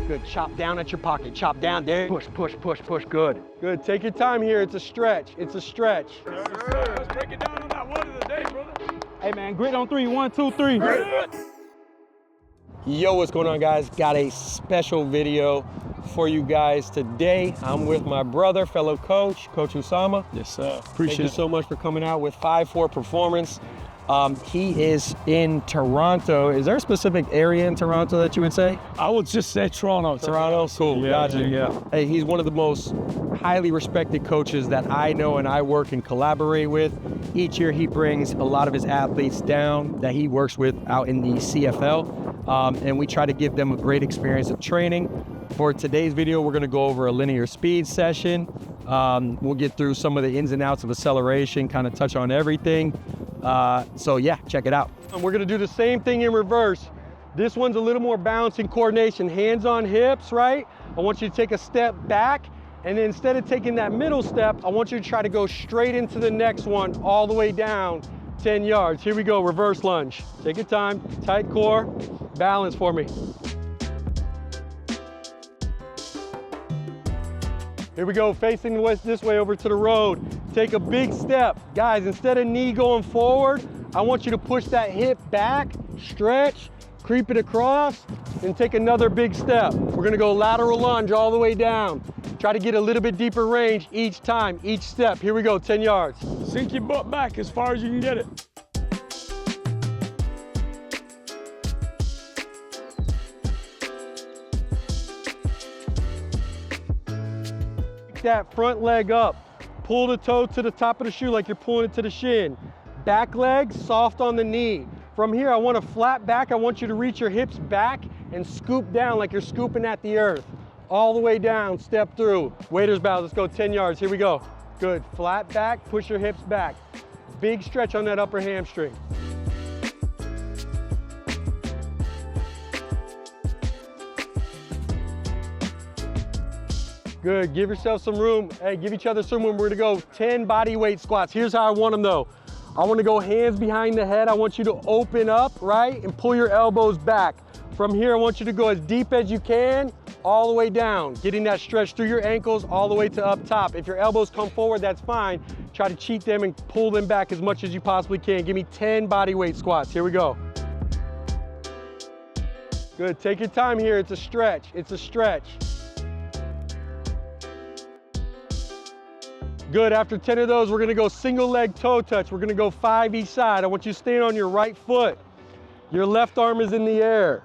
Good, chop down at your pocket, chop down there. Push, push, push, push, good. Good, take your time here, it's a stretch, it's a stretch. Yes, sir. Let's break it down on that one of the day, brother. Hey man, grit on 3, 1, 2, 3. Yo, what's going on, guys? Got a special video for you guys today. I'm with my brother, fellow coach, Coach Usama. Yes, sir. Appreciate Thank you so much for coming out with 5-4 Performance. He is in Toronto. Is there a specific area in Toronto that you would say? I would just say Toronto. Toronto, cool, Yeah, gotcha. yeah. Hey, he's one of the most highly respected coaches that I know and I work and collaborate with. Each year he brings a lot of his athletes down that he works with out in the CFL, and we try to give them a great experience of training. For today's video, we're gonna go over a linear speed session. We'll get through some of the ins and outs of acceleration, kind of touch on everything. So yeah, check it out. And we're gonna do the same thing in reverse. This one's a little more balance and coordination. Hands on hips, right? I want you to take a step back, and then instead of taking that middle step, I want you to try to go straight into the next one, all the way down 10 yards. Here we go, reverse lunge. Take your time, tight core, balance for me. Here we go, facing this way over to the road. Take a big step. Guys, instead of knee going forward, I want you to push that hip back, stretch, creep it across, and take another big step. We're gonna go lateral lunge all the way down. Try to get a little bit deeper range each time, each step. Here we go, 10 yards. Sink your butt back as far as you can get it. That front leg up. Pull the toe to the top of the shoe like you're pulling it to the shin. Back leg soft on the knee. From here, I want to flat back. I want you to reach your hips back and scoop down like you're scooping at the earth. All the way down, step through. Waiter's bow, let's go 10 yards. Here we go. Good, flat back, push your hips back. Big stretch on that upper hamstring. Good, give yourself some room. Hey, give each other some room. We're gonna go 10 body weight squats. Here's how I want them though. I wanna go hands behind the head. I want you to open up, right? And pull your elbows back. From here, I want you to go as deep as you can, all the way down. Getting that stretch through your ankles all the way to up top. If your elbows come forward, that's fine. Try to cheat them and pull them back as much as you possibly can. Give me 10 body weight squats. Here we go. Good, take your time here. It's a stretch, it's a stretch. Good, after 10 of those, we're gonna go single leg toe touch. We're gonna go 5 each side. I want you to stand on your right foot. Your left arm is in the air.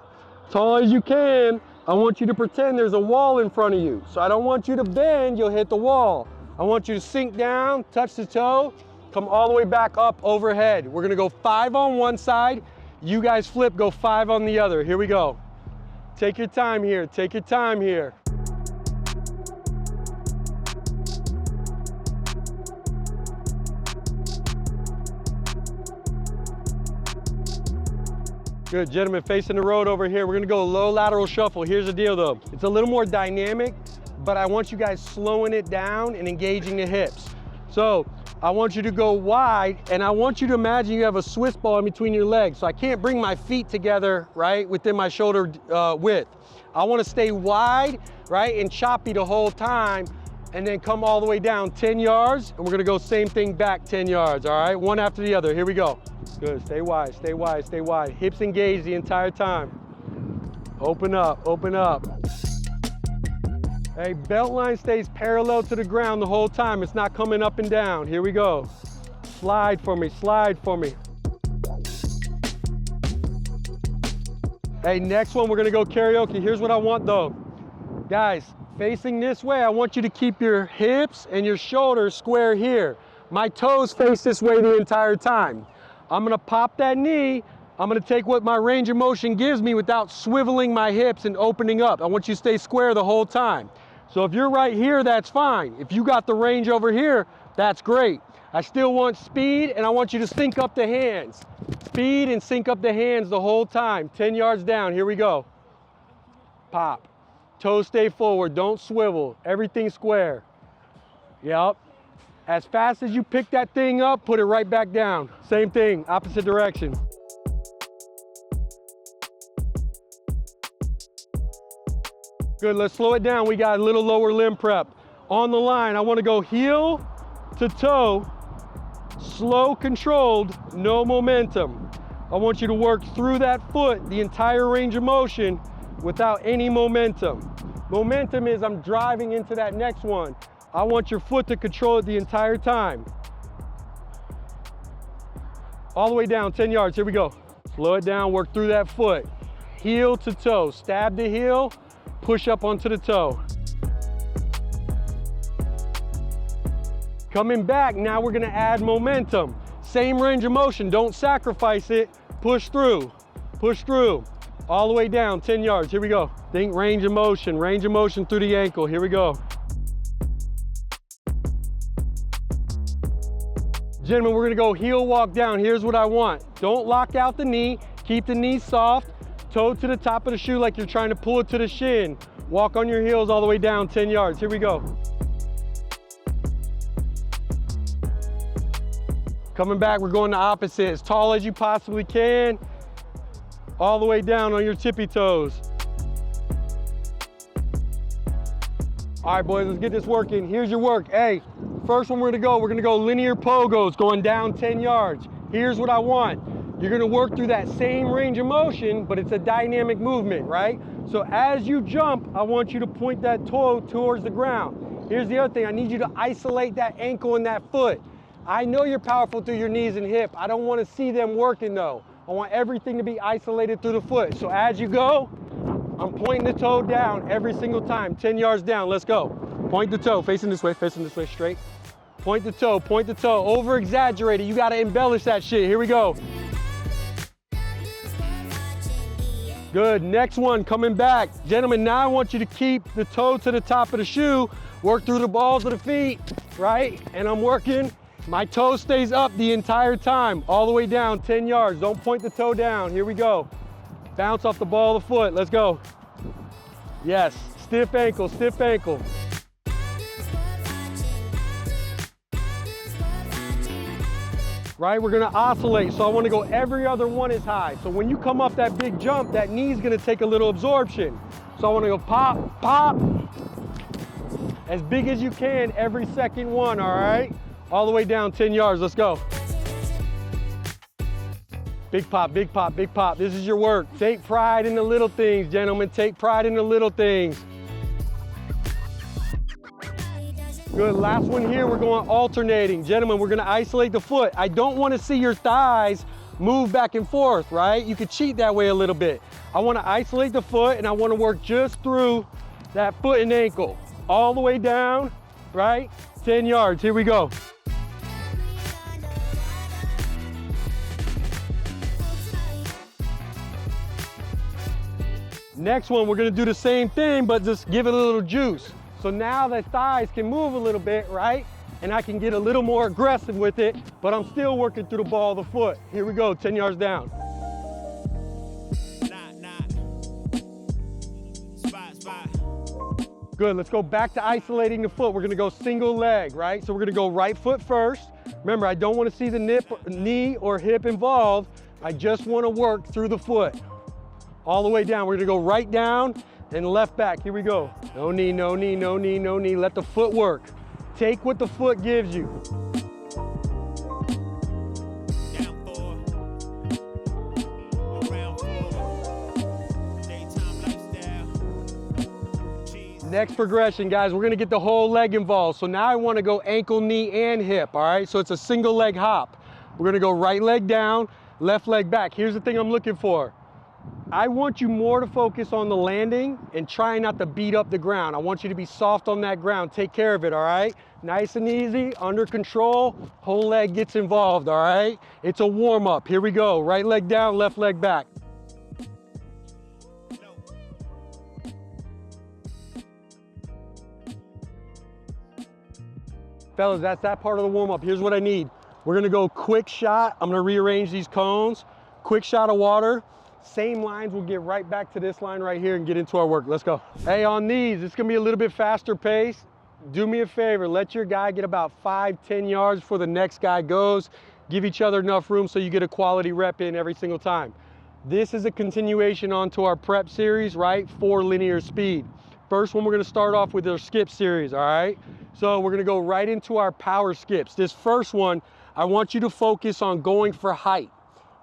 Tall as you can. I want you to pretend there's a wall in front of you. So I don't want you to bend, you'll hit the wall. I want you to sink down, touch the toe, come all the way back up overhead. We're gonna go 5 on one side. You guys flip, go 5 on the other. Here we go. Take your time here, take your time here. Good, gentlemen, facing the road over here. We're gonna go low lateral shuffle. Here's the deal though. It's a little more dynamic, but I want you guys slowing it down and engaging the hips. So I want you to go wide, and I want you to imagine you have a Swiss ball in between your legs. So I can't bring my feet together, right, within my shoulder width. I wanna stay wide, right, and choppy the whole time, and then come all the way down 10 yards, and we're gonna go same thing back 10 yards, all right? One after the other, here we go. Good, stay wide, stay wide, stay wide. Hips engaged the entire time. Open up, open up. Hey, belt line stays parallel to the ground the whole time. It's not coming up and down. Here we go. Slide for me, slide for me. Hey, next one, we're gonna go karaoke. Here's what I want though. Guys, facing this way, I want you to keep your hips and your shoulders square here. My toes face this way the entire time. I'm gonna pop that knee. I'm gonna take what my range of motion gives me without swiveling my hips and opening up. I want you to stay square the whole time. So if you're right here, that's fine. If you got the range over here, that's great. I still want speed, and I want you to sync up the hands. Speed and sync up the hands the whole time. 10 yards down, here we go. Pop. Toes stay forward, don't swivel. Everything square. Yep. As fast as you pick that thing up, put it right back down. Same thing, opposite direction. Good, let's slow it down. We got a little lower limb prep. On the line, I want to go heel to toe, slow, controlled, no momentum. I want you to work through that foot, the entire range of motion, without any momentum. Momentum is I'm driving into that next one. I want your foot to control it the entire time. All the way down, 10 yards, here we go. Slow it down, work through that foot. Heel to toe, stab the heel, push up onto the toe. Coming back, now we're gonna add momentum. Same range of motion, don't sacrifice it. Push through, all the way down, 10 yards, here we go. Think range of motion through the ankle, here we go. Gentlemen, we're gonna go heel walk down. Here's what I want. Don't lock out the knee, keep the knee soft, toe to the top of the shoe like you're trying to pull it to the shin. Walk on your heels all the way down, 10 yards, here we go. Coming back, we're going the opposite, as tall as you possibly can, all the way down on your tippy toes. All right, boys, let's get this working. Here's your work. Hey, first one we're gonna go linear pogos, going down 10 yards. Here's what I want. You're gonna work through that same range of motion, but it's a dynamic movement, right? So as you jump, I want you to point that toe towards the ground. Here's the other thing, I need you to isolate that ankle and that foot. I know you're powerful through your knees and hip. I don't wanna see them working though. I want everything to be isolated through the foot. So as you go, I'm pointing the toe down every single time, 10 yards down, let's go. Point the toe, facing this way, straight. Point the toe, over exaggerated. You gotta embellish that shit, here we go. Good, next one, coming back. Gentlemen, now I want you to keep the toe to the top of the shoe, work through the balls of the feet, right? And I'm working, my toe stays up the entire time, all the way down, 10 yards. Don't point the toe down, here we go. Bounce off the ball of the foot, let's go. Yes, stiff ankle, stiff ankle. Right, we're gonna oscillate, so I wanna go every other one as high. So when you come off that big jump, that knee's gonna take a little absorption. So I wanna go pop, pop, as big as you can every second one, all right? All the way down 10 yards, let's go. Big pop, big pop, big pop. This is your work. Take pride in the little things, gentlemen. Take pride in the little things. Good, last one here, we're going alternating. Gentlemen, we're gonna isolate the foot. I don't wanna see your thighs move back and forth, right? You could cheat that way a little bit. I wanna isolate the foot and I wanna work just through that foot and ankle. All the way down, right? 10 yards, here we go. Next one, we're gonna do the same thing, but just give it a little juice. So now the thighs can move a little bit, right? And I can get a little more aggressive with it, but I'm still working through the ball of the foot. Here we go, 10 yards down. Good, let's go back to isolating the foot. We're gonna go single leg, right? So we're gonna go right foot first. Remember, I don't wanna see the knee or hip involved. I just wanna work through the foot. All the way down, we're gonna go right down and left back, here we go. No knee, no knee, no knee, no knee. Let the foot work. Take what the foot gives you. Next progression, guys, we're gonna get the whole leg involved. So now I wanna go ankle, knee, and hip, all right? So it's a single leg hop. We're gonna go right leg down, left leg back. Here's the thing I'm looking for. I want you more to focus on the landing and try not to beat up the ground. I want you to be soft on that ground. Take care of it, all right? Nice and easy, under control, whole leg gets involved, all right? It's a warm up, here we go. Right leg down, left leg back. Fellas, that's that part of the warm up. Here's what I need. We're gonna go quick shot. I'm gonna rearrange these cones. Quick shot of water. Same lines, we'll get right back to this line right here and get into our work. Let's go. Hey, on these, it's gonna be a little bit faster pace. Do me a favor, let your guy get about 5-10 yards before the next guy goes. Give each other enough room so you get a quality rep in every single time. This is a continuation onto our prep series, right? For linear speed. First one, we're gonna start off with our skip series, all right? So we're gonna go right into our power skips. This first one, I want you to focus on going for height,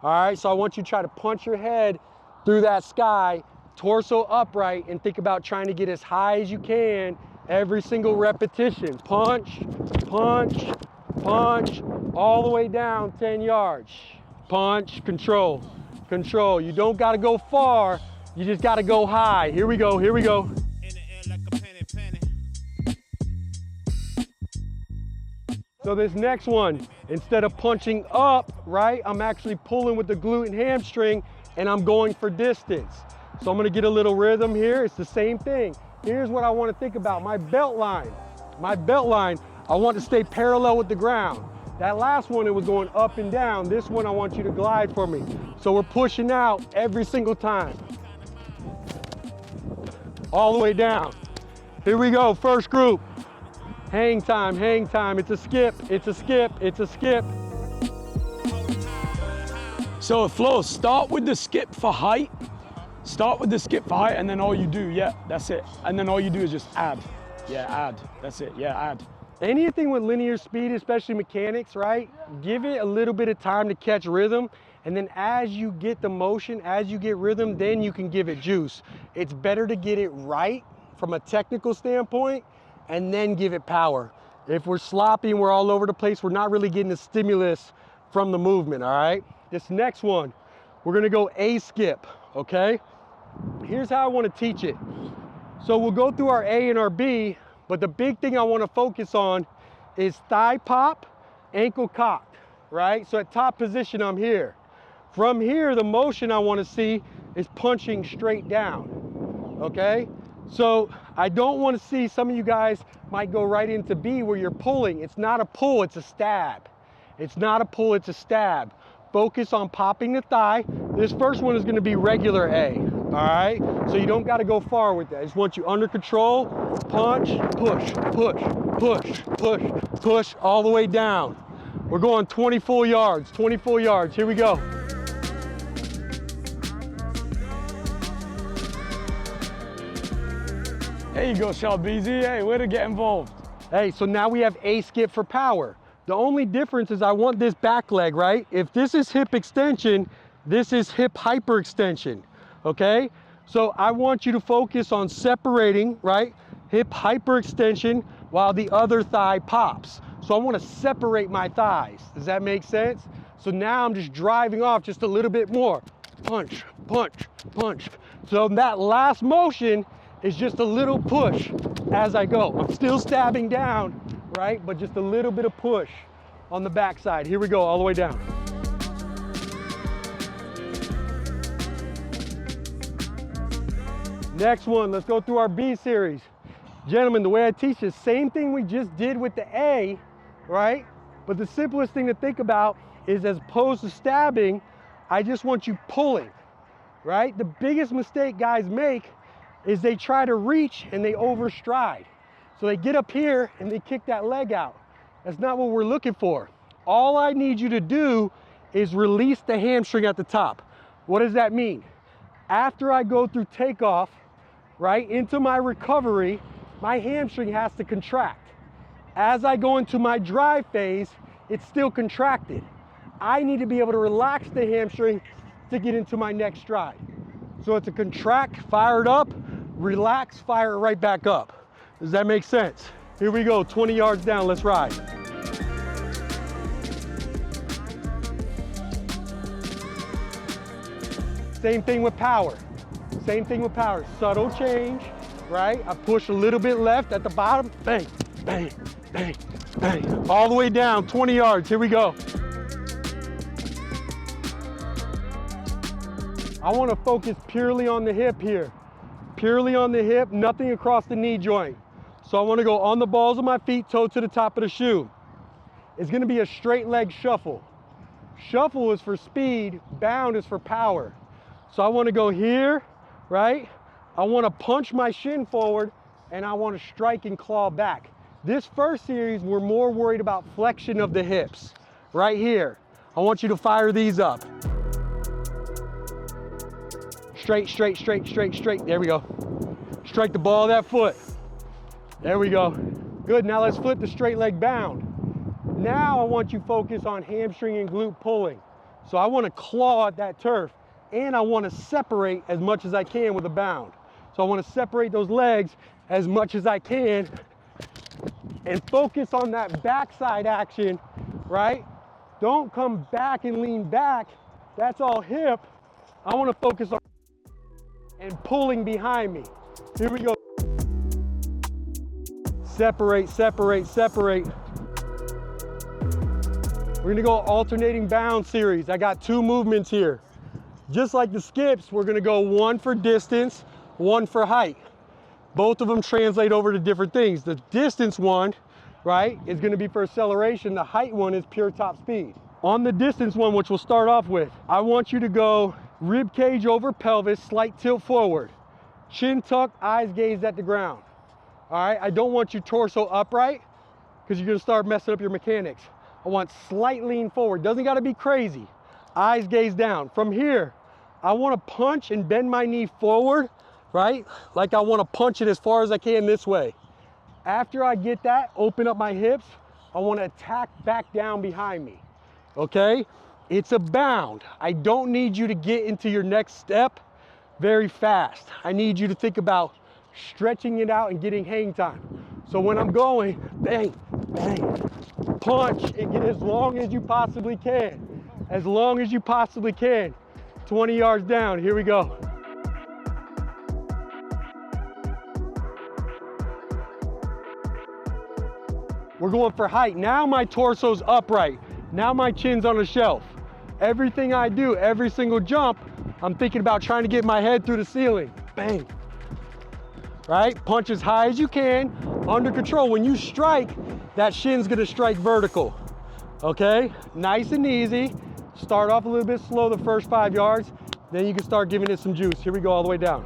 all right? So I want you to try to punch your head through that sky, torso upright, and think about trying to get as high as you can every single repetition. Punch, punch, punch, all the way down 10 yards. Punch, control, control. You don't gotta go far, you just gotta go high. Here we go, here we go. So this next one, instead of punching up, right, I'm actually pulling with the glute and hamstring, and I'm going for distance. So I'm gonna get a little rhythm here. It's the same thing. Here's what I wanna think about, my belt line. My belt line, I want to stay parallel with the ground. That last one, it was going up and down. This one, I want you to glide for me. So we're pushing out every single time. All the way down. Here we go, first group. Hang time, hang time. It's a skip, it's a skip, it's a skip. So Flo, start with the skip for height. Start with the skip for height, and then all you do, yeah, that's it. And then all you do is just add. Yeah, add, that's it, yeah, add. Anything with linear speed, especially mechanics, right? Give it a little bit of time to catch rhythm. And then as you get the motion, as you get rhythm, then you can give it juice. It's better to get it right from a technical standpoint and then give it power. If we're sloppy and we're all over the place, we're not really getting the stimulus from the movement, all right? This next one, we're gonna go A skip, okay? Here's how I wanna teach it. So we'll go through our A and our B, but the big thing I wanna focus on is thigh pop, ankle cocked, right? So at top position, I'm here. From here, the motion I wanna see is punching straight down, okay? So I don't wanna see, some of you guys might go right into B where you're pulling. It's not a pull, it's a stab. It's not a pull, it's a stab. Focus on popping the thigh. This first one is gonna be regular A, all right? So you don't gotta go far with that. I just want you under control, punch, push, push, push, push, push, all the way down. We're going 20 full yards, 20 full yards. Here we go. There you go, Shalbeezy. Hey, way to get involved. Hey, so now we have A skip for power. The only difference is I want this back leg, right? If this is hip extension, this is hip hyperextension, okay? So I want you to focus on separating, right? Hip hyperextension while the other thigh pops. So I want to separate my thighs. Does that make sense? So now I'm just driving off just a little bit more. Punch, punch, punch. So that last motion is just a little push as I go. I'm still stabbing down, right? But just a little bit of push on the backside. Here we go, all the way down. Next one, let's go through our B series. Gentlemen, the way I teach is same thing we just did with the A, right? But the simplest thing to think about is as opposed to stabbing, I just want you pulling, right? The biggest mistake guys make is they try to reach and they overstride. So they get up here and they kick that leg out. That's not what we're looking for. All I need you to do is release the hamstring at the top. What does that mean? After I go through takeoff, right, into my recovery, my hamstring has to contract. As I go into my drive phase, it's still contracted. I need to be able to relax the hamstring to get into my next stride. So it's a contract, fire it up, relax, fire it right back up. Does that make sense? Here we go, 20 yards down, let's ride. Same thing with power. Same thing with power. Subtle change, right? I push a little bit left at the bottom, bang, bang, bang, bang. All the way down, 20 yards, here we go. I want to focus purely on the hip here. Purely on the hip, nothing across the knee joint. So I want to go on the balls of my feet, toe to the top of the shoe. It's going to be a straight leg shuffle. Shuffle is for speed, bound is for power. So I want to go here, right? I want to punch my shin forward and I want to strike and claw back. This first series, we're more worried about flexion of the hips. Right here, I want you to fire these up. Straight, straight, straight, straight, straight. There we go. Strike the ball of that foot. There we go. Good, now let's flip the straight leg bound. Now I want you to focus on hamstring and glute pulling. So I want to claw at that turf, and I want to separate as much as I can with a bound. So I want to separate those legs as much as I can and focus on that backside action, right? Don't come back and lean back. That's all hip. I want to focus on and pulling behind me. Here we go. Separate, separate, separate. We're gonna go alternating bound series. I got 2 movements here. Just like the skips, we're gonna go 1 for distance, 1 for height. Both of them translate over to different things. The distance one, right, is gonna be for acceleration. The height one is pure top speed. On the distance one, which we'll start off with, I want you to go rib cage over pelvis, slight tilt forward. Chin tucked, eyes gazed at the ground. All right, I don't want your torso upright because you're gonna start messing up your mechanics. I want slight lean forward, doesn't gotta be crazy. Eyes gaze down. From here, I wanna punch and bend my knee forward, right? Like I wanna punch it as far as I can this way. After I get that, open up my hips, I wanna attack back down behind me, okay? It's a bound. I don't need you to get into your next step very fast. I need you to think about stretching it out and getting hang time. So when I'm going, bang, bang, punch and get as long as you possibly can. As long as you possibly can. 20 yards down, here we go. We're going for height. Now my torso's upright. Now my chin's on a shelf. Everything I do, every single jump, I'm thinking about trying to get my head through the ceiling. Bang. Right? Punch as high as you can, under control. When you strike, that shin's gonna strike vertical. Okay? Nice and easy. Start off a little bit slow the first 5 yards, then you can start giving it some juice. Here we go, all the way down.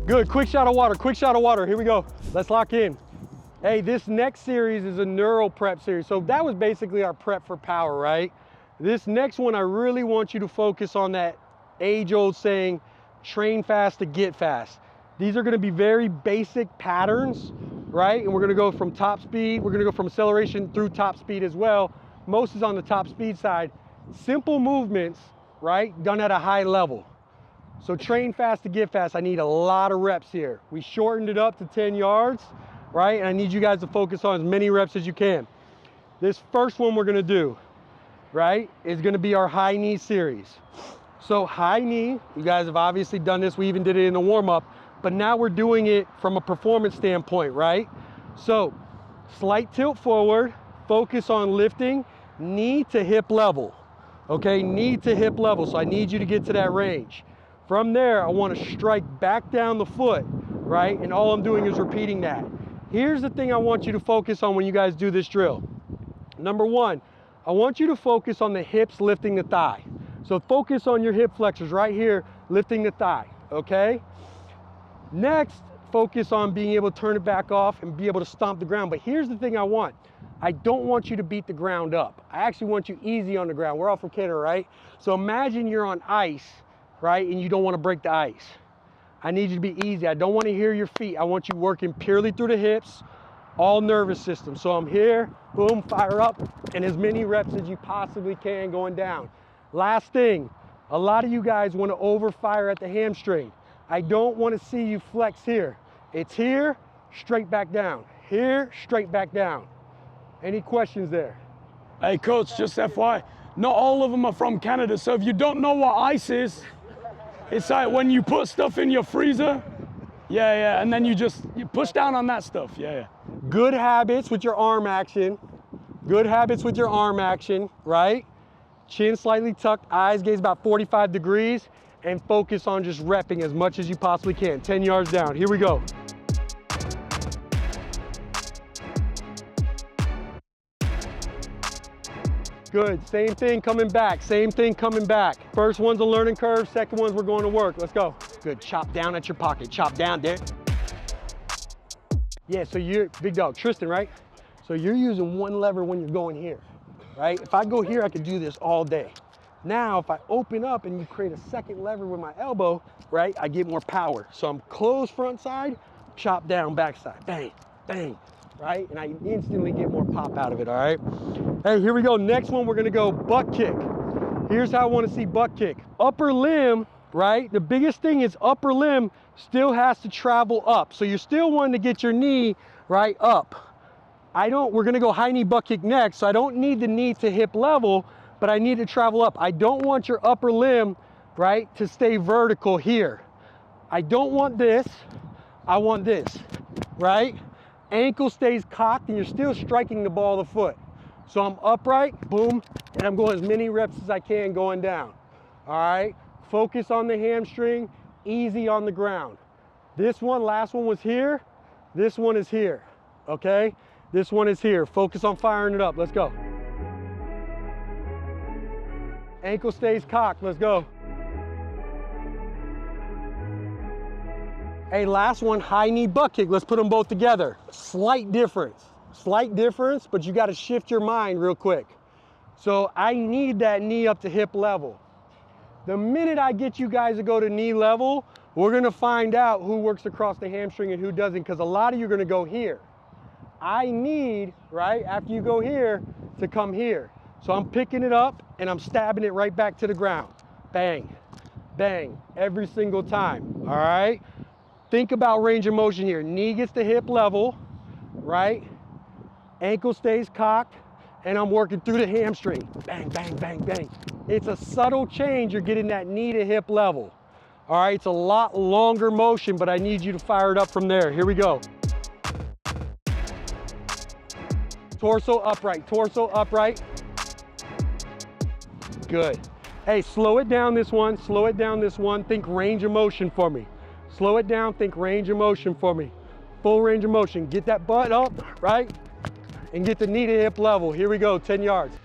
Good, quick shot of water, quick shot of water. Here we go. Let's lock in. Hey, this next series is a neural prep series. So that was basically our prep for power, right? This next one, I really want you to focus on that age-old saying, train fast to get fast. These are gonna be very basic patterns, right? And we're gonna go from top speed, we're gonna go from acceleration through top speed as well. Most is on the top speed side. Simple movements, right? Done at a high level. So train fast to get fast. I need a lot of reps here. We shortened it up to 10 yards, right? And I need you guys to focus on as many reps as you can. This first one we're gonna do, right, is gonna be our high knee series. So high knee, you guys have obviously done this. We even did it in the warm-up, but now we're doing it from a performance standpoint, right? So slight tilt forward, focus on lifting knee to hip level, okay? Knee to hip level, so I need you to get to that range. From there, I want to strike back down the foot, right? And all I'm doing is repeating that. Here's the thing I want you to focus on when you guys do this drill. Number one, I want you to focus on the hips lifting the thigh. So focus on your hip flexors right here, lifting the thigh, okay? Next, focus on being able to turn it back off and be able to stomp the ground. But here's the thing I want. I don't want you to beat the ground up. I actually want you easy on the ground. We're all from Canada, right? So imagine you're on ice, right? And you don't want to break the ice. I need you to be easy. I don't want to hear your feet. I want you working purely through the hips, all nervous system. So I'm here, boom, fire up, and as many reps as you possibly can going down. Last thing, a lot of you guys want to overfire at the hamstring. I don't want to see you flex here. It's here, straight back down. Here, straight back down. Any questions there? Hey coach, just FYI, not all of them are from Canada, so if you don't know what ice is, it's like when you put stuff in your freezer, yeah, and then you push down on that stuff, yeah. Good habits with your arm action. Good habits with your arm action, right? Chin slightly tucked, eyes gaze about 45 degrees, and focus on just repping as much as you possibly can. 10 yards down, here we go. Good, same thing coming back, same thing coming back. First one's a learning curve, second one's we're going to work. Let's go. Good, chop down at your pocket, chop down there. Yeah, so you're, big dog, Tristan, right? So you're using one lever when you're going here, right? If I go here, I could do this all day. Now, if I open up and you create a second lever with my elbow, right, I get more power. So I'm closed front side, chop down backside, bang, bang, right? And I instantly get more pop out of it, all right? Hey, here we go. Next one, we're gonna go butt kick. Here's how I wanna see butt kick. Upper limb, right? The biggest thing is upper limb still has to travel up. So you're still wanting to get your knee, right, up. We're gonna go high knee butt kick next, so I don't need the knee to hip level, but I need to travel up. I don't want your upper limb, right, to stay vertical here. I don't want this, I want this, right? Ankle stays cocked and you're still striking the ball of the foot. So I'm upright, boom, and I'm going as many reps as I can going down, all right? Focus on the hamstring, easy on the ground. This one, last one was here, this one is here, okay? This one is here. Focus on firing it up, let's go. Ankle stays cocked, let's go. Hey, last one, high knee butt kick. Let's put them both together. Slight difference, but you gotta shift your mind real quick. So I need that knee up to hip level. The minute I get you guys to go to knee level, we're gonna find out who works across the hamstring and who doesn't, because a lot of you are gonna go here. I need, right, after you go here, to come here. So I'm picking it up and I'm stabbing it right back to the ground. Bang, bang, every single time, all right? Think about range of motion here. Knee gets to hip level, right? Ankle stays cocked, and I'm working through the hamstring. Bang, bang, bang, bang. It's a subtle change, you're getting that knee to hip level. All right, it's a lot longer motion, but I need you to fire it up from there. Here we go. Torso upright, torso upright. Good. Hey, slow it down this one, slow it down this one. Think range of motion for me. Slow it down, think range of motion for me. Full range of motion. Get that butt up, right? And get the knee to hip level. Here we go, 10 yards.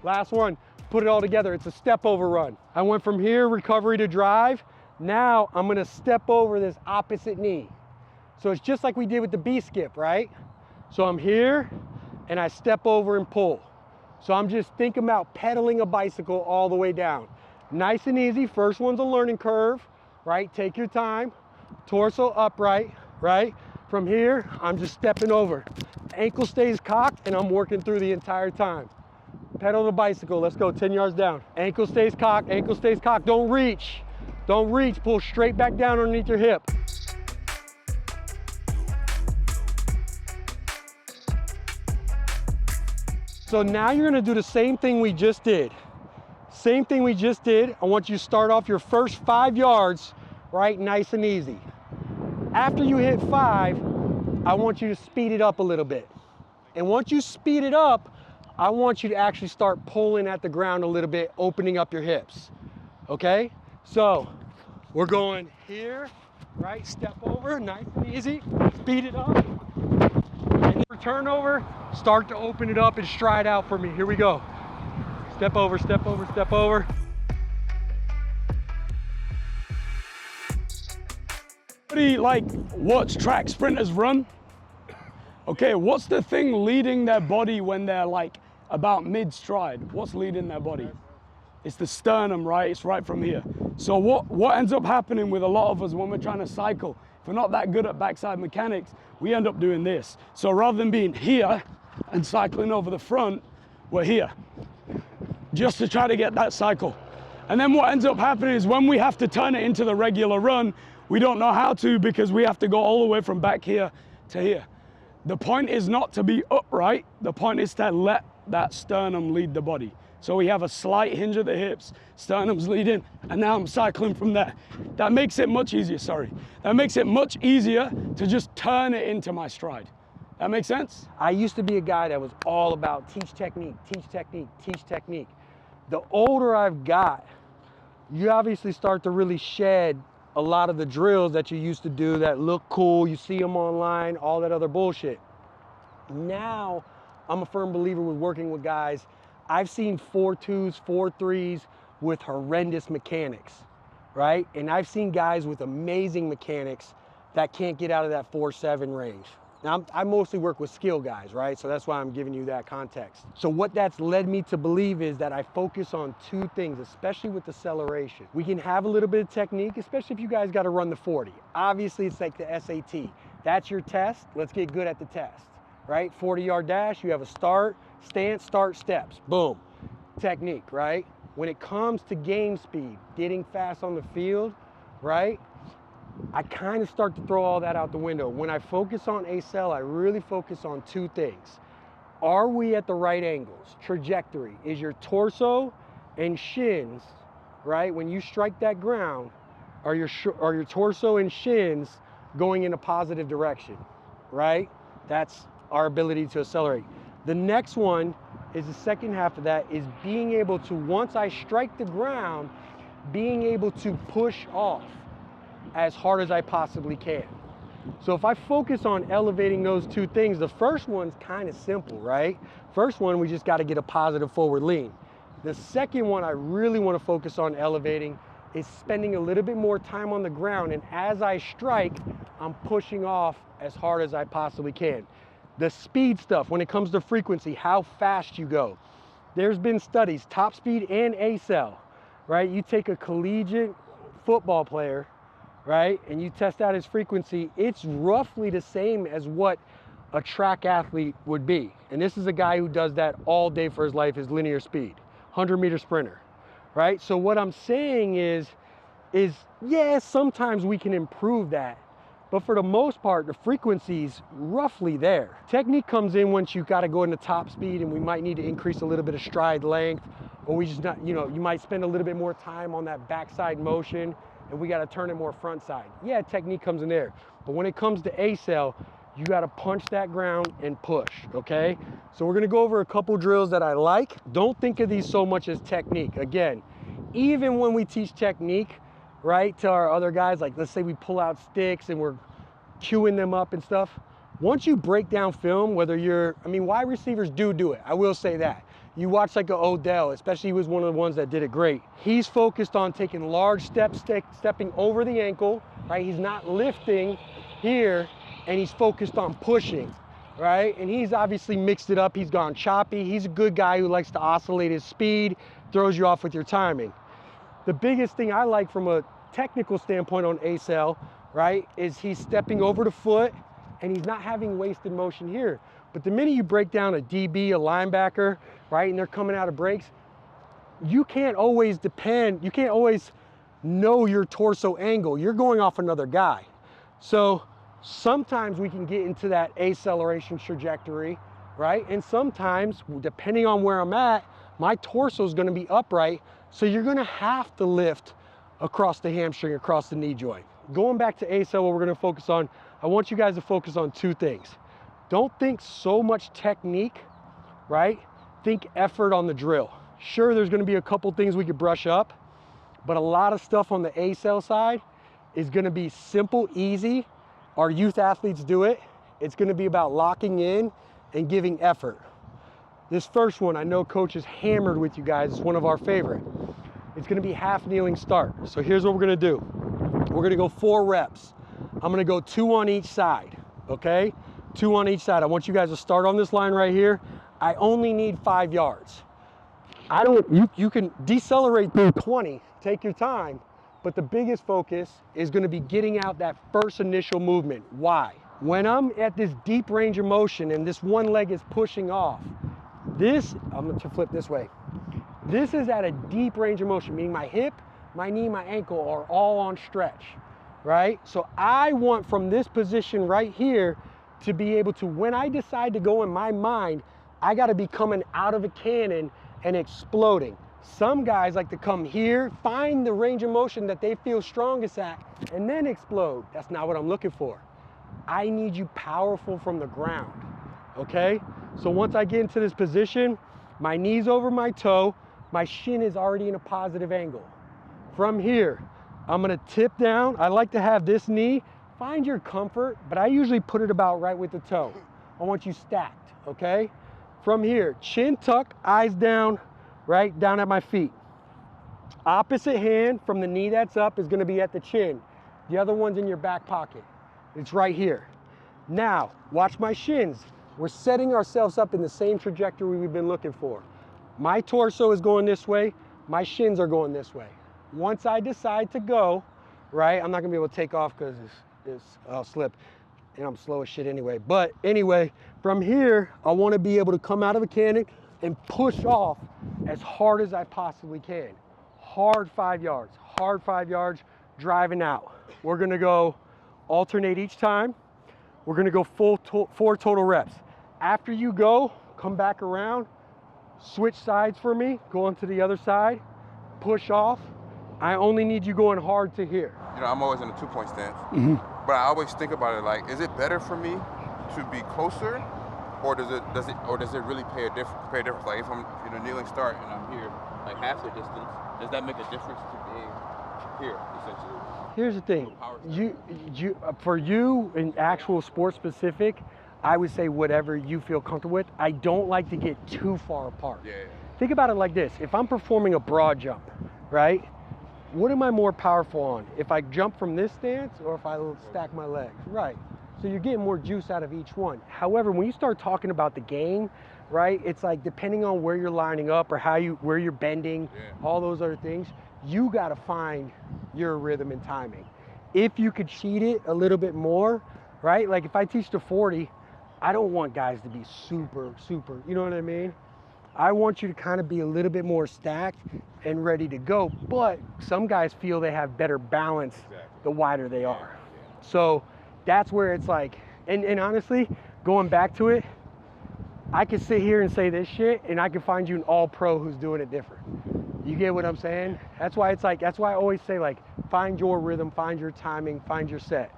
Last one, put it all together. It's a step over run. I went from here, recovery to drive. Now I'm gonna step over this opposite knee. So it's just like we did with the B skip, right? So I'm here and I step over and pull. So I'm just thinking about pedaling a bicycle all the way down. Nice and easy. First one's a learning curve, right? Take your time. Torso upright, right? From here, I'm just stepping over. Ankle stays cocked and I'm working through the entire time. Pedal the bicycle, let's go, 10 yards down. Ankle stays cocked, ankle stays cocked. Don't reach, pull straight back down underneath your hip. So now you're gonna do the same thing we just did. Same thing we just did. I want you to start off your first 5 yards, right, nice and easy. After you hit 5, I want you to speed it up a little bit. And once you speed it up, I want you to actually start pulling at the ground a little bit, opening up your hips, okay? So we're going here, right, step over, nice and easy, speed it up. And then turn over, start to open it up and stride out for me. Here we go. Step over, step over, step over. Like watch track sprinters run. Okay, what's the thing leading their body when they're like about mid-stride? What's leading their body? It's the sternum, right? It's right from here. So what ends up happening with a lot of us when we're trying to cycle, if we're not that good at backside mechanics, we end up doing this. So rather than being here and cycling over the front, we're here, just to try to get that cycle. And then what ends up happening is when we have to turn it into the regular run, we don't know how to because we have to go all the way from back here to here. The point is not to be upright, the point is to let that sternum lead the body. So we have a slight hinge at the hips, sternum's leading, and now I'm cycling from there. That makes it much easier, That makes it much easier to just turn it into my stride. That makes sense? I used to be a guy that was all about teach technique, teach technique, teach technique. The older I've got, you obviously start to really shed a lot of the drills that you used to do that look cool, you see them online, all that other bullshit. Now, I'm a firm believer with working with guys. I've seen 4.2s, 4.3s with horrendous mechanics, right? And I've seen guys with amazing mechanics that can't get out of that 4-7 range. Now, I mostly work with skill guys, right? So that's why I'm giving you that context. So what that's led me to believe is that I focus on two things, especially with acceleration. We can have a little bit of technique, especially if you guys got to run the 40. Obviously, it's like the SAT. That's your test. Let's get good at the test, right? 40-yard dash, you have a start, stance, start, steps. Boom. Technique, right? When it comes to game speed, getting fast on the field, right? I kind of start to throw all that out the window. When I focus on ACL, I really focus on two things. Are we at the right angles? Trajectory. Is your torso and shins, right? When you strike that ground, are your torso and shins going in a positive direction, right? That's our ability to accelerate. The next one is the second half of that is being able to, once I strike the ground, being able to push off as hard as I possibly can. So if I focus on elevating those two things, the first one's kind of simple, right? First one, we just got to get a positive forward lean. The second one I really want to focus on elevating is spending a little bit more time on the ground, and as I strike, I'm pushing off as hard as I possibly can. The speed stuff, when it comes to frequency, how fast you go. There's been studies, top speed and ACL, right? You take a collegiate football player, right, and you test out his frequency, it's roughly the same as what a track athlete would be. And this is a guy who does that all day for his life, his linear speed, 100-meter sprinter, right? So what I'm saying is yeah, sometimes we can improve that, but for the most part, the frequency's roughly there. Technique comes in once you got to go into top speed, and we might need to increase a little bit of stride length, or we just not, you know, you might spend a little bit more time on that backside motion, and we got to turn it more front side. Yeah, technique comes in there. But when it comes to ACL, you got to punch that ground and push, okay? So we're going to go over a couple drills that I like. Don't think of these so much as technique. Again, even when we teach technique, right, to our other guys, like let's say we pull out sticks and we're queuing them up and stuff, once you break down film, whether you're, I mean, wide receivers do it. I will say that. You watch like a Odell, especially he was one of the ones that did it great. He's focused on taking large steps, stepping over the ankle, right? He's not lifting here, and he's focused on pushing, right? And he's obviously mixed it up. He's gone choppy. He's a good guy who likes to oscillate his speed, throws you off with your timing. The biggest thing I like from a technical standpoint on ACL, right, is he's stepping over the foot, and he's not having wasted motion here. But the minute you break down a DB, a linebacker, right, and they're coming out of breaks, you can't always know your torso angle. You're going off another guy. So sometimes we can get into that acceleration trajectory, right? And sometimes, depending on where I'm at, my torso is going to be upright. So you're going to have to lift across the hamstring, across the knee joint. Going back to ACL, what we're going to focus on, I want you guys to focus on two things. Don't think so much technique, right? Think effort on the drill. Sure, there's going to be a couple things we could brush up, but a lot of stuff on the ACL side is going to be simple, easy. Our youth athletes do it. It's going to be about locking in and giving effort. This first one, I know coach is hammered with you guys. It's one of our favorite. It's going to be half kneeling start. So here's what we're going to do. We're going to go 4 reps. I'm going to go 2 on each side, okay? 2 on each side. I want you guys to start on this line right here. I only need 5 yards. You can decelerate through 20, take your time, but the biggest focus is going to be getting out that first initial movement. Why? When I'm at this deep range of motion and this one leg is pushing off, I'm going to flip this way. This is at a deep range of motion, meaning my hip, my knee, my ankle are all on stretch, right? So I want from this position right here to be able to, when I decide to go in my mind, I got to be coming out of a cannon and exploding. Some guys like to come here, find the range of motion that they feel strongest at, and then explode. That's not what I'm looking for. I need you powerful from the ground, okay? So once I get into this position, my knee's over my toe, my shin is already in a positive angle. From here, I'm gonna tip down. I like to have this knee, find your comfort, but I usually put it about right with the toe. I want you stacked, okay? From here, chin tuck, eyes down, right down at my feet. Opposite hand from the knee that's up is gonna be at the chin. The other one's in your back pocket. It's right here. Now, watch my shins. We're setting ourselves up in the same trajectory we've been looking for. My torso is going this way, my shins are going this way. Once I decide to go, right, I'm not gonna be able to take off because I'll slip, and I'm slow as shit anyway. But anyway, from here, I wanna be able to come out of a cannon and push off as hard as I possibly can. Hard 5 yards, driving out. We're gonna go alternate each time. We're gonna go 4 total reps. After you go, come back around, switch sides for me, go onto the other side, push off. I only need you going hard to here. You know, I'm always in a 2-point stance, but I always think about it like, is it better for me to be closer, or does it really pay a difference? Like if I'm in a kneeling start and I'm here, like half the distance, does that make a difference to being here, essentially? Here's the thing, for you in actual sport specific, I would say whatever you feel comfortable with. I don't like to get too far apart. Yeah. Think about it like this. If I'm performing a broad jump, right? What am I more powerful on? If I jump from this stance or if I stack my legs, right? So you're getting more juice out of each one. However, when you start talking about the game, right? It's like depending on where you're lining up or where you're bending, all those other things, you gotta find your rhythm and timing. If you could cheat it a little bit more, right? Like if I teach to 40, I don't want guys to be super, you know what I mean? I want you to kind of be a little bit more stacked and ready to go, but some guys feel they have better balance the wider they are. So that's where it's like, and honestly, going back to it, I could sit here and say this shit and I could find you an all pro who's doing it different. You get what I'm saying? That's why it's like, that's why I always say like, find your rhythm, find your timing, find your set.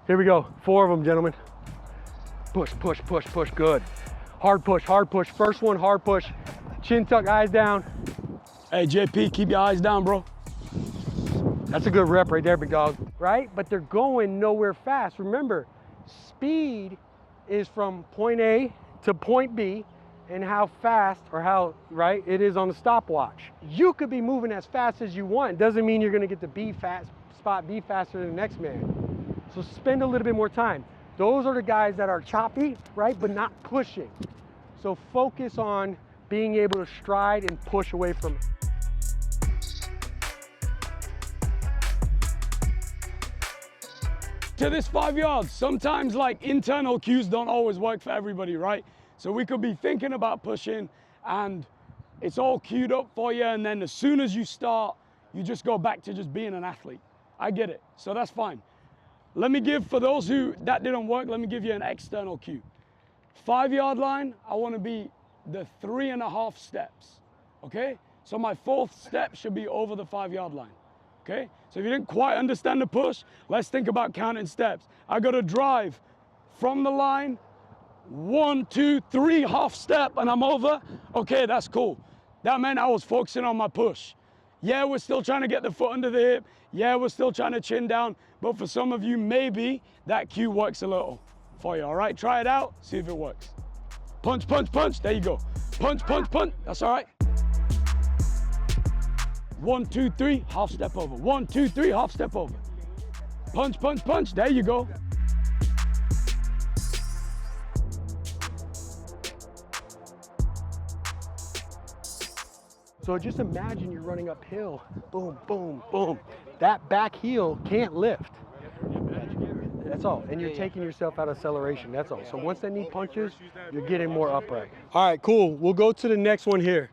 Here we go, 4 of them, gentlemen. Push, push, push, push, good. Hard push, first one, hard push. Chin tuck, eyes down. Hey, JP, keep your eyes down, bro. That's a good rep right there, big dog. Right? But they're going nowhere fast. Remember, speed is from point A to point B and how fast or how, right, it is on the stopwatch. You could be moving as fast as you want. Doesn't mean you're gonna get to spot B faster than the next man. So spend a little bit more time. Those are the guys that are choppy, right, but not pushing. So focus on being able to stride and push away from it. To this 5 yards, sometimes like internal cues don't always work for everybody, right? So we could be thinking about pushing and it's all queued up for you, and then as soon as you start, you just go back to just being an athlete. I get it, so that's fine. Let me give, for those who that didn't work, let me give you an external cue. 5 yard line, I want to be the 3.5 steps, okay? So my 4th step should be over the 5 yard line, okay? So if you didn't quite understand the push, let's think about counting steps. I got to drive from the line, 1, 2, 3, half step, and I'm over. Okay, that's cool. That meant I was focusing on my push. Yeah, we're still trying to get the foot under the hip. Yeah, we're still trying to chin down. But for some of you, maybe that cue works a little for you, all right? Try it out, see if it works. Punch, punch, punch, there you go. Punch, punch, punch, that's all right. 1, 2, 3, half step over. 1, 2, 3, half step over. Punch, punch, punch, there you go. So just imagine you're running uphill, boom, boom, boom. That back heel can't lift. That's all, and you're taking yourself out of acceleration, that's all. So once that knee punches, you're getting more upright. All right, cool, we'll go to the next one here.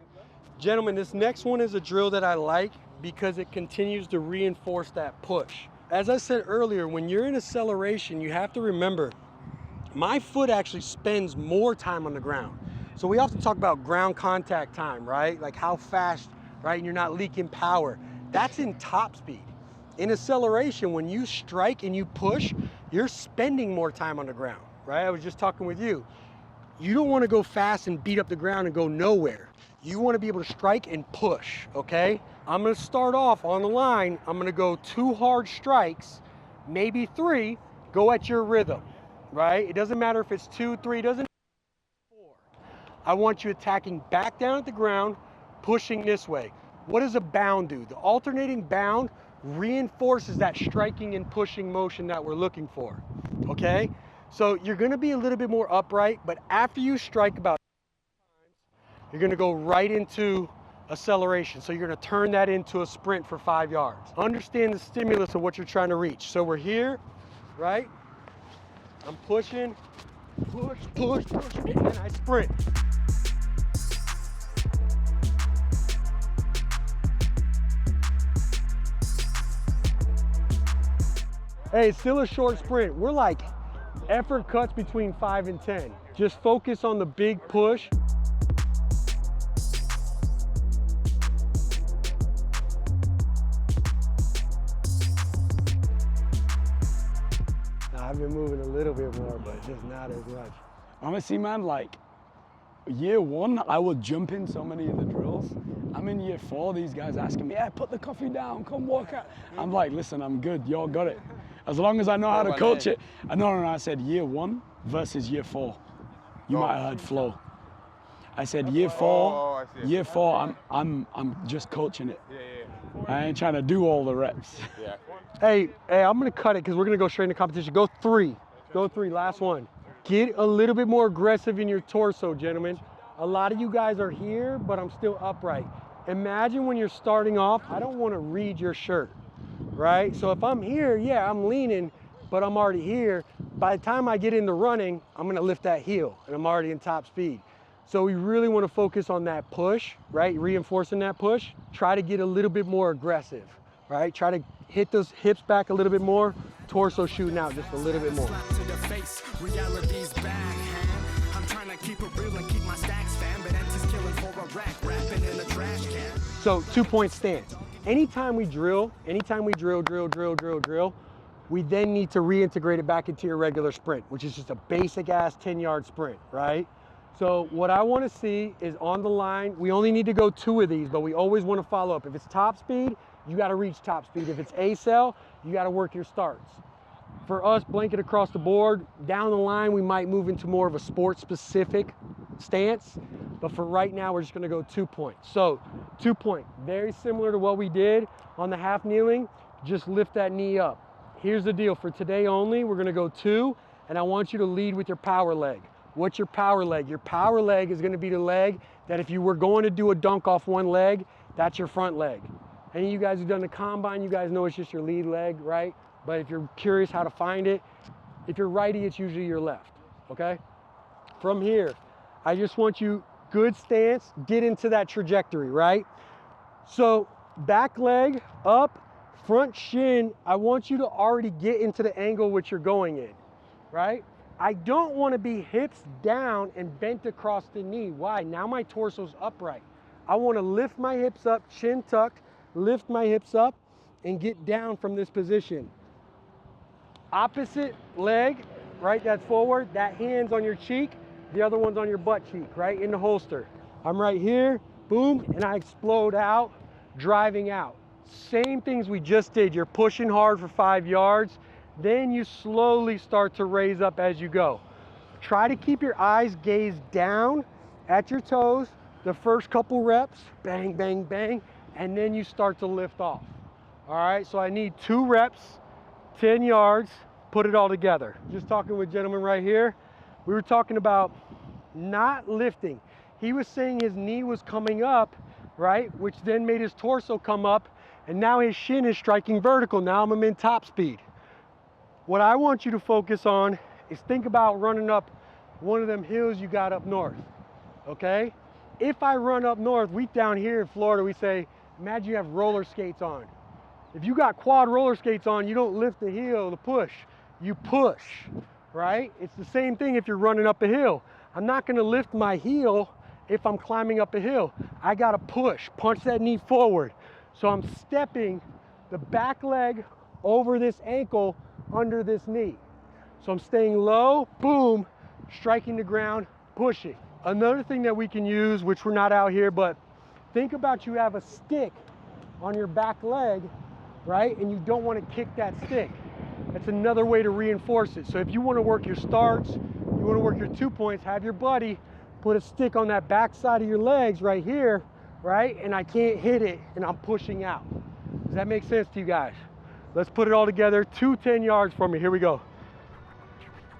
Gentlemen, this next one is a drill that I like because it continues to reinforce that push. As I said earlier, when you're in acceleration, you have to remember, my foot actually spends more time on the ground. So we often talk about ground contact time, right? Like how fast, right? And you're not leaking power. That's in top speed. In acceleration, when you strike and you push, you're spending more time on the ground, right? I was just talking with you. You don't want to go fast and beat up the ground and go nowhere. You want to be able to strike and push, okay? I'm going to start off on the line. I'm going to go 2 hard strikes, maybe 3, go at your rhythm, right? It doesn't matter if it's 2, 3, doesn't. I want you attacking back down at the ground, pushing this way. What does a bound do? The alternating bound reinforces that striking and pushing motion that we're looking for, okay? So you're gonna be a little bit more upright, but after you strike about times, you're gonna go right into acceleration. So you're gonna turn that into a sprint for 5 yards. Understand the stimulus of what you're trying to reach. So we're here, right? I'm pushing, push, push, push, and then I sprint. Hey, it's still a short sprint. We're like effort cuts between 5 and 10. Just focus on the big push. I've been moving a little bit more, but just not as much. Honestly, man, like year 1, I would jump in so many of the drills. I'm in year 4, these guys asking me, yeah, put the coffee down, come work out. I'm like, listen, I'm good, y'all got it. As long as I know how to coach it. No, I said year 1 versus year 4. You might have heard flow. I said year 4, year 4, I'm just coaching it. I ain't trying to do all the reps. Hey, I'm gonna cut it because we're gonna go straight into competition. Go 3, last one. Get a little bit more aggressive in your torso, gentlemen. A lot of you guys are here, but I'm still upright. Imagine when you're starting off, I don't wanna read your shirt, right? So if I'm here, yeah, I'm leaning, but I'm already here. By the time I get into running, I'm gonna lift that heel and I'm already in top speed. So we really wanna focus on that push, right? Reinforcing that push. Try to get a little bit more aggressive, right? Try to hit those hips back a little bit more, torso shooting out just a little bit more. So 2-point stance. Anytime we drill, drill, we then need to reintegrate it back into your regular sprint, which is just a basic ass 10-yard sprint, right? So what I want to see is on the line, we only need to go 2 of these, but we always want to follow up. If it's top speed, you got to reach top speed. If it's A-cell, you got to work your starts. For us, blanket across the board, down the line, we might move into more of a sport-specific stance, but for right now, we're just going to go 2-point. So 2-point, very similar to what we did on the half kneeling, just lift that knee up. Here's the deal, for today only, we're going to go 2, and I want you to lead with your power leg. What's your power leg? Your power leg is going to be the leg that if you were going to do a dunk off one leg, that's your front leg. Any of you guys who've done the combine, you guys know it's just your lead leg, right? But if you're curious how to find it, if you're righty, it's usually your left, okay? From here, I just want you, good stance, get into that trajectory, right? So back leg up, front shin, I want you to already get into the angle which you're going in, right? I don't want to be hips down and bent across the knee. Why? Now my torso's upright. I want to lift my hips up, chin tucked, lift my hips up, and get down from this position. Opposite leg, right, that's forward, that hand's on your cheek, the other one's on your butt cheek, right, in the holster. I'm right here, boom, and I explode out, driving out. Same things we just did. You're pushing hard for 5 yards, then you slowly start to raise up as you go. Try to keep your eyes gazed down at your toes, the first couple reps, bang, bang, bang, and then you start to lift off. All right, so I need 2 reps, 10 yards, put it all together. Just talking with a gentleman right here. We were talking about not lifting. He was saying his knee was coming up, right? Which then made his torso come up, and now his shin is striking vertical. Now I'm in top speed. What I want you to focus on is think about running up one of them hills you got up north, okay? If I run up north, we down here in Florida, we say, imagine you have roller skates on. If you got quad roller skates on, you don't lift the heel to push, you push, right? It's the same thing if you're running up a hill. I'm not gonna lift my heel if I'm climbing up a hill. I gotta push, punch that knee forward. So I'm stepping the back leg over this ankle under this knee. So I'm staying low, boom, striking the ground, pushing. Another thing that we can use, which we're not out here, but think about you have a stick on your back leg, right? And you don't want to kick that stick. That's another way to reinforce it. So if you want to work your starts, you want to work your 2 points, have your buddy put a stick on that back side of your legs right here, right? And I can't hit it and I'm pushing out. Does that make sense to you guys? Let's put it all together. 2 10 yards for me. Here we go.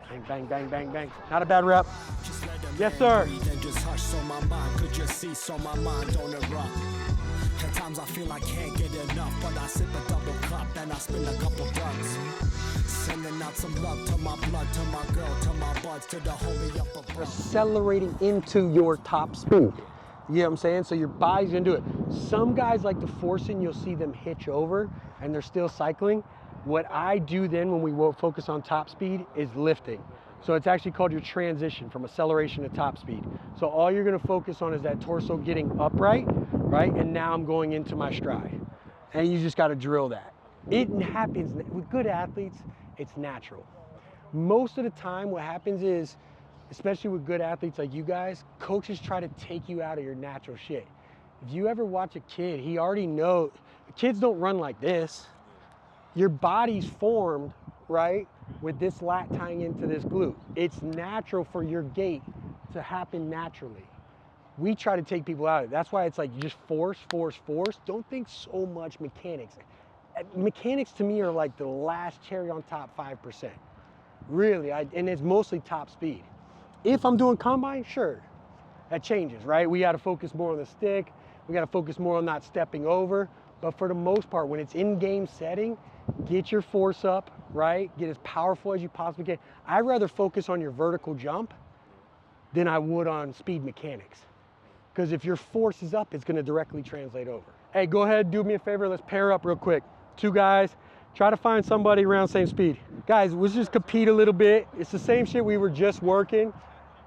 Bang, bang, bang, bang, bang. Not a bad rep. Yes, sir. At times I feel I can't get enough, but I sip a double cup and I spin a couple bucks. Sending out some love to my blood, to my girl, to my buds, to the homie up above. Accelerating into your top speed. You know what I'm saying? So your body's gonna do it. Some guys like to force in, you'll see them hitch over and they're still cycling. What I do then when we will focus on top speed is lifting. So it's actually called your transition from acceleration to top speed. So all you're gonna focus on is that torso getting upright, right? And now I'm going into my stride. And you just gotta drill that. It happens, with good athletes, it's natural. Most of the time what happens is, especially with good athletes like you guys, coaches try to take you out of your natural shit. If you ever watch a kid, he already knows, kids don't run like this. Your body's formed, right, with this lat tying into this glute. It's natural for your gait to happen naturally. We try to take people out of it. That's why it's like you just force, force, force. Don't think so much mechanics. Mechanics to me are like the last cherry on top 5%. Really, and it's mostly top speed. If I'm doing combine, sure, that changes, right? We gotta focus more on the stick. We gotta focus more on not stepping over. But for the most part, when it's in-game setting, get your force up, right? Get as powerful as you possibly can. I'd rather focus on your vertical jump than I would on speed mechanics. Because if your force is up, it's gonna directly translate over. Hey, go ahead, do me a favor, let's pair up real quick. 2 guys, try to find somebody around same speed. Guys, let's just compete a little bit. It's the same shit we were just working,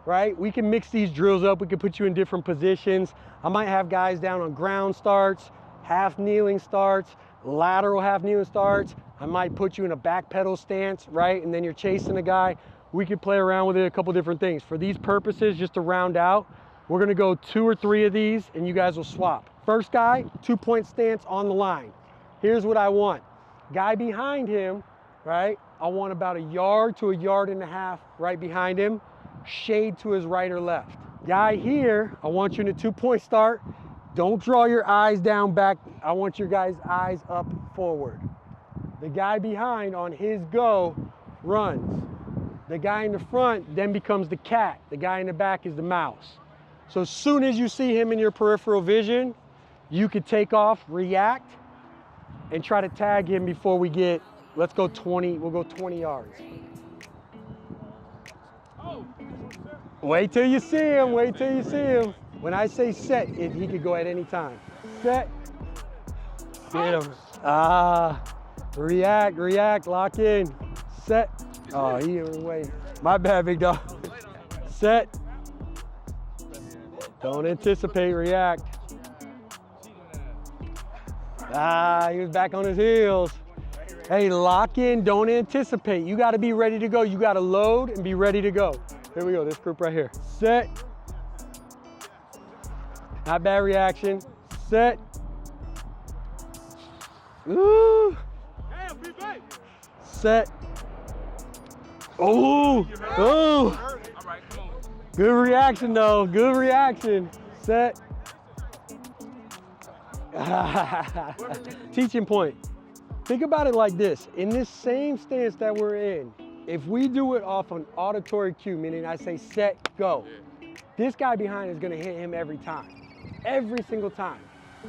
right? We can mix these drills up. We can put you in different positions. I might have guys down on ground starts, half kneeling starts, lateral half kneeling starts. I might put you in a back pedal stance, right? And then you're chasing a guy. We could play around with it, a couple different things. For these purposes, just to round out, we're gonna go 2 or 3 of these and you guys will swap. First guy, 2-point stance on the line. Here's what I want. Guy behind him, right? I want about 1 yard to 1.5 yards right behind him, shade to his right or left. Guy here, I want you in a 2-point start. Don't draw your eyes down back. I want your guys' eyes up forward. The guy behind on his go runs. The guy in the front then becomes the cat. The guy in the back is the mouse. So as soon as you see him in your peripheral vision, you could take off, react, and try to tag him before we get, let's go 20, we'll go 20 yards. Wait till you see him, wait till you see him. When I say set, he could go at any time. Set, get him. React, react, lock in. Set, oh, he wait. My bad, big dog. Set, don't anticipate, react. He was back on his heels. Hey, lock in, don't anticipate. You gotta be ready to go. You gotta load and be ready to go. Here we go, this group right here. Set. Not bad reaction. Set. Ooh. Set. Ooh. Ooh. Good reaction though, good reaction. Set. Teaching point. Think about it like this. In this same stance that we're in, if we do it off an auditory cue, meaning I say set, go, this guy behind is gonna hit him every time. Every single time.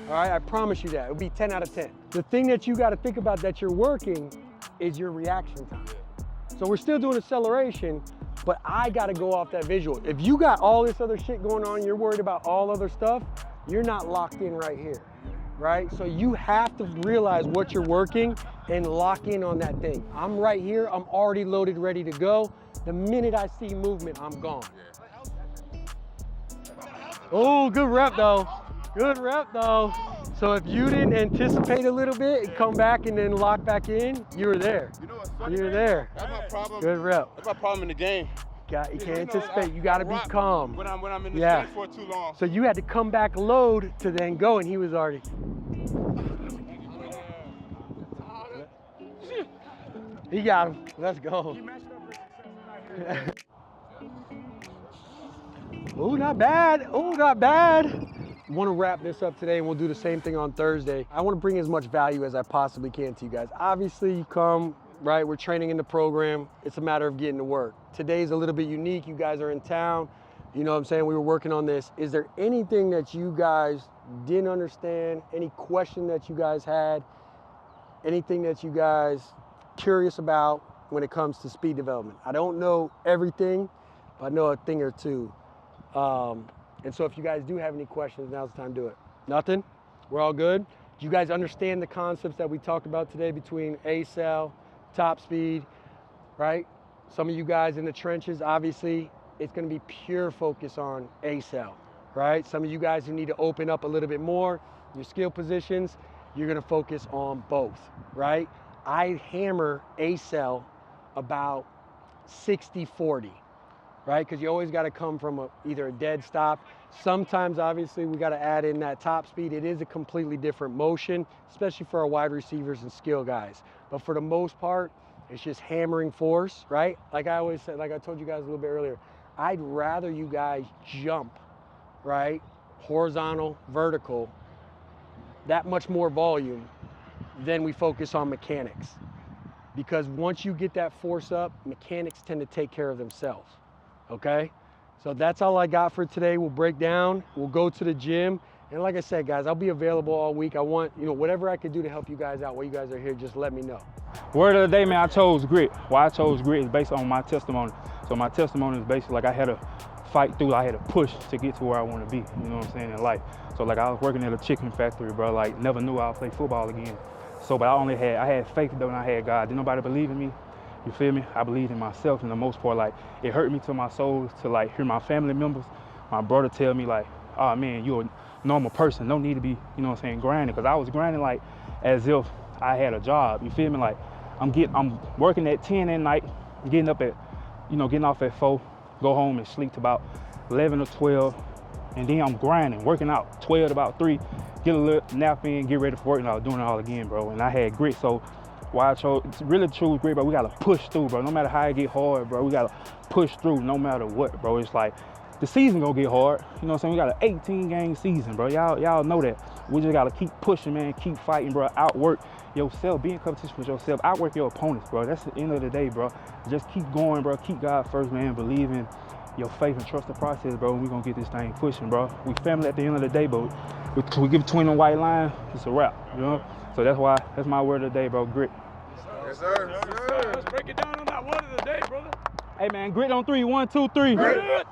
All right, I promise you that. It'll be 10 out of 10. The thing that you gotta think about that you're working is your reaction time. So we're still doing acceleration, but I gotta go off that visual. If you got all this other shit going on, you're worried about all other stuff, you're not locked in right here, right? So you have to realize what you're working and lock in on that thing. I'm right here, I'm already loaded, ready to go. The minute I see movement, I'm gone. Oh, good rep though. Good rep though. So if you didn't anticipate a little bit and come back and then lock back in, you were there. You know what's funny? You were there. That's my problem. Good rep. That's my problem in the game. You can't anticipate. You got to be calm. When I'm in the Yeah. stance for too long. So you had to come back load to then go, and he was already. He got him. Let's go. Oh, not bad. Oh, not bad. want to wrap this up today, and we'll do the same thing on Thursday. I want to bring as much value as I possibly can to you guys. Obviously, you come, right? We're training in the program. It's a matter of getting to work. Today's a little bit unique. You guys are in town. You know what I'm saying? We were working on this. Is there anything that you guys didn't understand? Any question that you guys had? Anything that you guys curious about when it comes to speed development? I don't know everything, but I know a thing or two. And so if you guys do have any questions, now's the time to do it. Nothing? We're all good? Do you guys understand the concepts that we talked about today between ACell, top speed, right? Some of you guys in the trenches, obviously, it's gonna be pure focus on ACell, right? Some of you guys who need to open up a little bit more, your skill positions, you're gonna focus on both, right? I hammer ACell about 60-40. Right? Because you always got to come from either a dead stop. Sometimes, obviously, we got to add in that top speed. It is a completely different motion, especially for our wide receivers and skill guys. But for the most part, it's just hammering force, right? Like I always said, like I told you guys a little bit earlier, I'd rather you guys jump, right? Horizontal, vertical, that much more volume than we focus on mechanics. Because once you get that force up, mechanics tend to take care of themselves. Okay, so that's all I got for today. We'll break down, we'll go to the gym, and like I said, guys, I'll be available all week. I want, whatever I could do to help you guys out while you guys are here, just let me know. Word of the day, man, I chose grit. Why I chose grit is based on my testimony. So my testimony is basically like I had to fight through, I had to push to get to where I want to be, you know what I'm saying, in life. So like I was working at a chicken factory, bro, like never knew I'd play football again. So, but I had faith though, and I had God. Didn't nobody believe in me? You feel me? I believed in myself, and the most part, like, it hurt me to my soul to, like, hear my family members, my brother tell me, like, oh, man, you're a normal person. No need to be, you know what I'm saying, grinding. Because I was grinding, like, as if I had a job. You feel me? Like, I'm working at 10 at night, getting up at, getting off at 4, go home and sleep to about 11 or 12. And then I'm grinding, working out 12 to about 3, get a little nap in, get ready for work, and I was doing it all again, bro. And I had grit, so why I chose, it's really choose grit, bro. We gotta push through, bro. No matter how it get hard, bro, we gotta push through no matter what, bro. It's like, the season gonna get hard. You know what I'm saying? We got an 18-game season, bro. Y'all know that. We just gotta keep pushing, man, keep fighting, bro. Outwork yourself, be in competition with yourself, outwork your opponents, bro. That's the end of the day, bro. Just keep going, bro. Keep God first, man. Believe in your faith and trust the process, bro. We're gonna get this thing pushing, bro. We family at the end of the day, but we get between the white line, it's a wrap, you know? So that's my word of the day, bro, grit. Yes, sir. Yes, sir. Let's break it down on that word of the day, brother. Hey, man, grit on 3, 1, 2, 3. Grit.